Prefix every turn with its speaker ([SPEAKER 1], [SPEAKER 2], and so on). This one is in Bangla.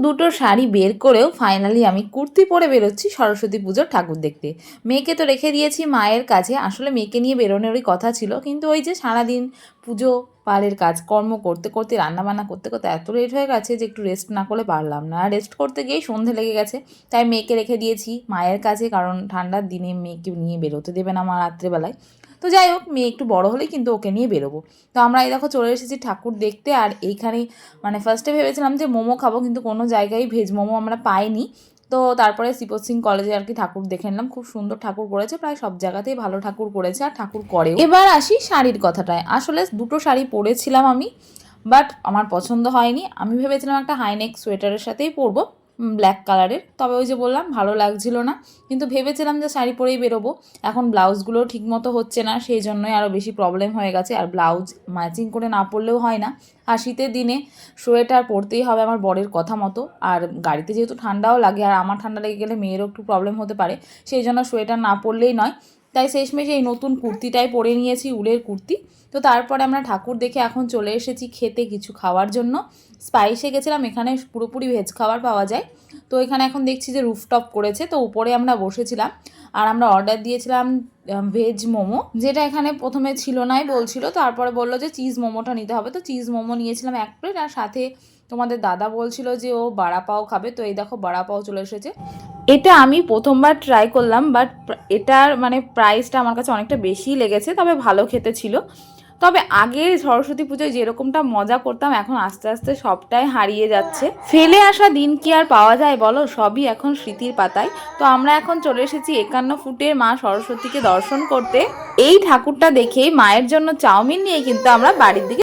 [SPEAKER 1] দুটো শাড়ি বের করেও ফাইনালি আমি কুর্তি পরে বেরোচ্ছি সরস্বতী পুজোর ঠাকুর দেখতে। মেয়েকে তো রেখে দিয়েছি মায়ের কাছে, আসলে মেয়েকে নিয়ে বেরোনোরই কথা ছিল, কিন্তু ওই যে সারাদিন পুজো পাড়ের কাজকর্ম করতে করতে রান্নাবান্না করতে করতে এত লেট হয়ে গেছে যে একটু রেস্ট না করলে পারলাম না। রেস্ট করতে গিয়েই সন্ধে লেগে গেছে, তাই মেয়েকে রেখে দিয়েছি মায়ের কাছে, কারণ ঠান্ডার দিনে মেয়েকে নিয়ে বেরোতে দেবে না মা রাত্রেবেলায়। তো যাই হোক, মেয়ে একটু বড় হলেই কিন্তু ওকে নিয়ে বেরোবো। তো আমরা এই দেখো চলে এসেছি ঠাকুর দেখতে। আর এইখানেই মানে ফার্স্টে ভেবেছিলাম যে মোমো খাবো, কিন্তু কোনো জায়গায় ভেজ মোমো আমরা পাইনি। তো তারপরে শিবত সিং কলেজে আর কি ঠাকুর দেখে নিলাম, খুব সুন্দর ঠাকুর করেছে, প্রায় সব জায়গাতেই ভালো ঠাকুর করেছে আর ঠাকুর করেও। এবার আসি শাড়ির কথাটায়। আসলে দুটো শাড়ি পরেছিলাম আমি, বাট আমার পছন্দ হয়নি। আমি ভেবেছিলাম একটা হাইনেক সোয়েটারের সাথেই পরবো, ব্ল্যাক কালারের, তবে ওই যে বললাম ভালো লাগছিল না। কিন্তু ভেবেছিলাম যে শাড়ি পরেই বেরোবো। এখন ব্লাউজগুলো ঠিক মতো হচ্ছে না, সেই জন্যই আরও বেশি প্রবলেম হয়ে গেছে। আর ব্লাউজ ম্যাচিং করে না পরলেও হয় না। আর শীতের দিনে সোয়েটার পরতেই হবে আমার বরের কথা মতো। আর গাড়িতে যেহেতু ঠান্ডাও লাগে, আর আমার ঠান্ডা লেগে গেলে মেয়েরও একটু প্রবলেম হতে পারে, সেই জন্য সোয়েটার না পরলেই নয়। তাই শেষমেশ এই নতুন কুর্তিটাই পরে নিয়েছি, উলের কুর্তি। তো তারপরে আমরা ঠাকুর দেখে এখন চলে এসেছি খেতে কিছু খাওয়ার জন্য। স্পাইসে গেছিলাম, এখানে পুরোপুরি ভেজ খাবার পাওয়া যায়। তো এখানে এখন দেখছি যে রুফটপ করেছে, তো উপরে আমরা বসেছিলাম। আর আমরা অর্ডার দিয়েছিলাম ভেজ মোমো, যেটা এখানে প্রথমে ছিল নাই বলছিল, তারপরে বললো যে চিজ মোমোটা নিতে হবে। তো চিজ মোমো নিয়েছিলাম 1 প্লেট, আর সাথে তোমাদের দাদা বলছিল যে ও বড়া পাও খাবে। তো এই দেখো বড়া পাও চলে এসেছে। এটা আমি প্রথমবার ট্রাই করলাম, বাট এটার মানে প্রাইসটা আমার কাছে অনেকটা বেশিই লেগেছে, তবে ভালো খেতে ছিল। তবে আগে সরস্বতী পুজোয় যেরকমটা মজা করতাম, এখন আস্তে আস্তে সবটাই হারিয়ে যাচ্ছে। ফেলে আসা দিন কি আর পাওয়া যায় বলো, সবই এখন স্মৃতির পাতায়। তো আমরা এখন চলে এসেছি 51 ফুটের মা সরস্বতীকে দর্শন করতে। এই ঠাকুরটা দেখেই মায়ের জন্য চাউমিন নিয়ে কিন্তু আমরা বাড়ির দিকে